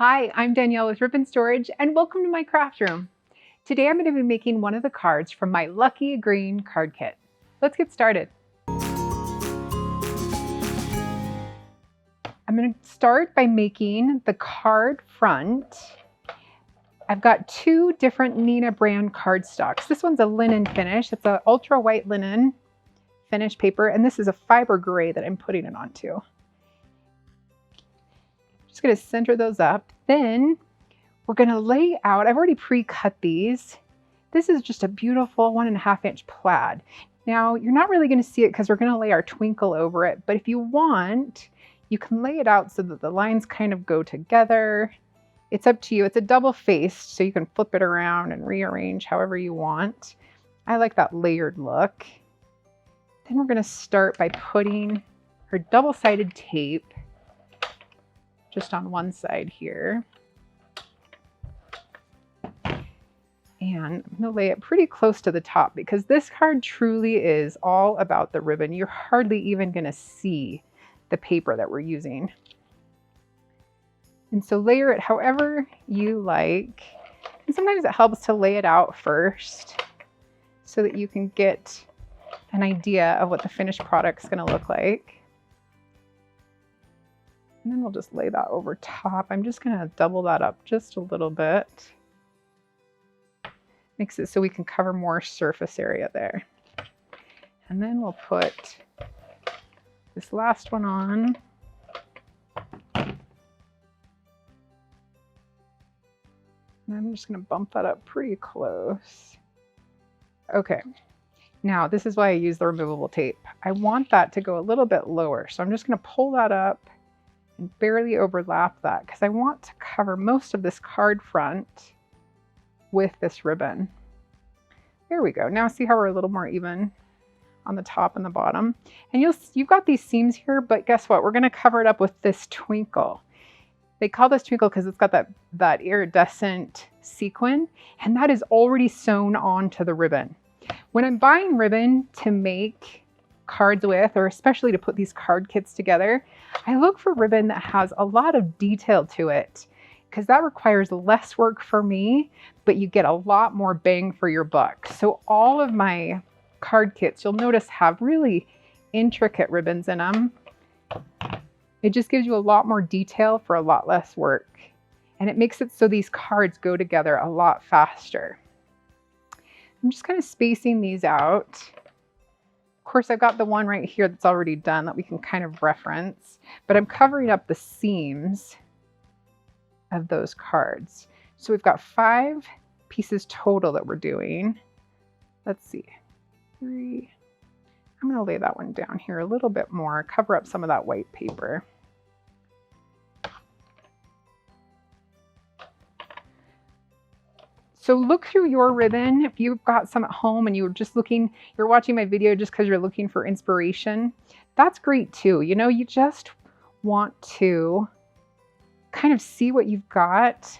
Hi, I'm Danielle with Ribbon Storage and welcome to my craft room. Today I'm going to be making one of the cards from my Lucky Green card kit. Let's get started. I'm going to start by making the card front. I've got two different Nina brand cardstocks. This one's a linen finish. It's an ultra white linen finish paper, and this is a fiber gray that I'm putting it onto. Just going to center those up. Then we're going to lay out, I've already pre-cut these. This is just a beautiful 1.5 inch plaid. Now you're not really going to see it because we're going to lay our twinkle over it, but if you want, you can lay it out so that the lines kind of go together. It's up to you. It's a double faced, so you can flip it around and rearrange however you want. I like that layered look. Then we're going to start by putting our double-sided tape just on one side here. And I'm going to lay it pretty close to the top because this card truly is all about the ribbon. You're hardly even going to see the paper that we're using. And so layer it however you like. And sometimes it helps to lay it out first so that you can get an idea of what the finished product is going to look like. And then we'll just lay that over top. I'm just going to double that up just a little bit. Makes it so we can cover more surface area there. And then we'll put this last one on. And I'm just going to bump that up pretty close. Okay. Now, this is why I use the removable tape. I want that to go a little bit lower. So I'm just going to pull that up and barely overlap that because I want to cover most of this card front with this ribbon. There we go. Now see how we're a little more even on the top and the bottom. And you've got these seams here, but guess what? We're going to cover it up with this twinkle. They call this twinkle because it's got that iridescent sequin, and that is already sewn onto the ribbon. When I'm buying ribbon to make cards with, or especially to put these card kits together, I look for ribbon that has a lot of detail to it because that requires less work for me, but you get a lot more bang for your buck. So all of my card kits, you'll notice, have really intricate ribbons in them. It just gives you a lot more detail for a lot less work. And it makes it so these cards go together a lot faster. I'm just kind of spacing these out. Of course, I've got the one right here that's already done that we can kind of reference, but I'm covering up the seams of those cards. So we've got 5 pieces total that we're doing. Let's see, 3. I'm going to lay that one down here a little bit more, cover up some of that white paper. So look through your ribbon. If you've got some at home and you're watching my video just because you're looking for inspiration, that's great too. You know, you just want to kind of see what you've got. So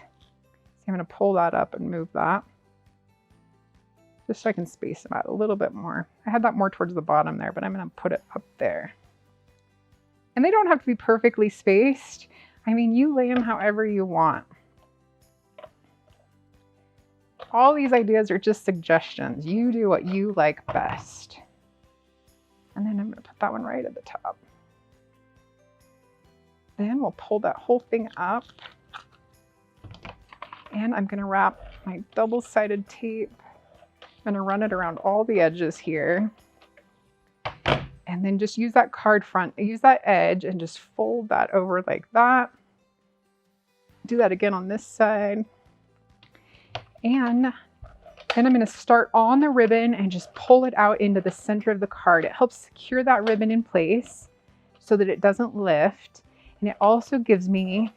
I'm going to pull that up and move that just so I can space them out a little bit more. I had that more towards the bottom there, but I'm going to put it up there. And they don't have to be perfectly spaced. I mean, you lay them however you want. All these ideas are just suggestions. You do what you like best. And then I'm going to put that one right at the top. Then we'll pull that whole thing up. And I'm going to wrap my double-sided tape. I'm going to run it around all the edges here. And then just use that card front, use that edge and just fold that over like that. Do that again on this side. And then I'm going to start on the ribbon and just pull it out into the center of the card. It helps secure that ribbon in place so that it doesn't lift. And it also gives me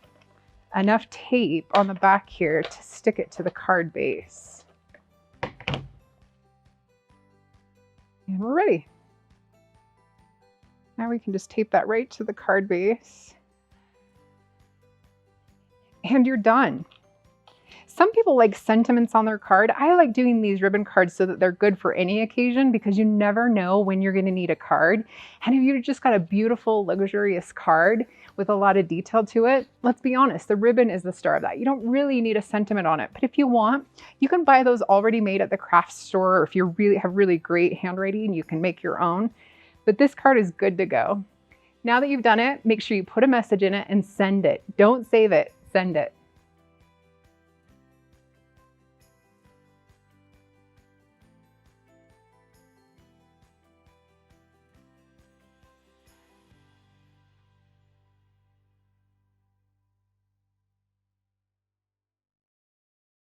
enough tape on the back here to stick it to the card base. And we're ready. Now we can just tape that right to the card base. And you're done. Some people like sentiments on their card. I like doing these ribbon cards so that they're good for any occasion because you never know when you're going to need a card. And if you've just got a beautiful, luxurious card with a lot of detail to it, let's be honest, the ribbon is the star of that. You don't really need a sentiment on it. But if you want, you can buy those already made at the craft store, or if you really have really great handwriting, you can make your own. But this card is good to go. Now that you've done it, make sure you put a message in it and send it. Don't save it, send it.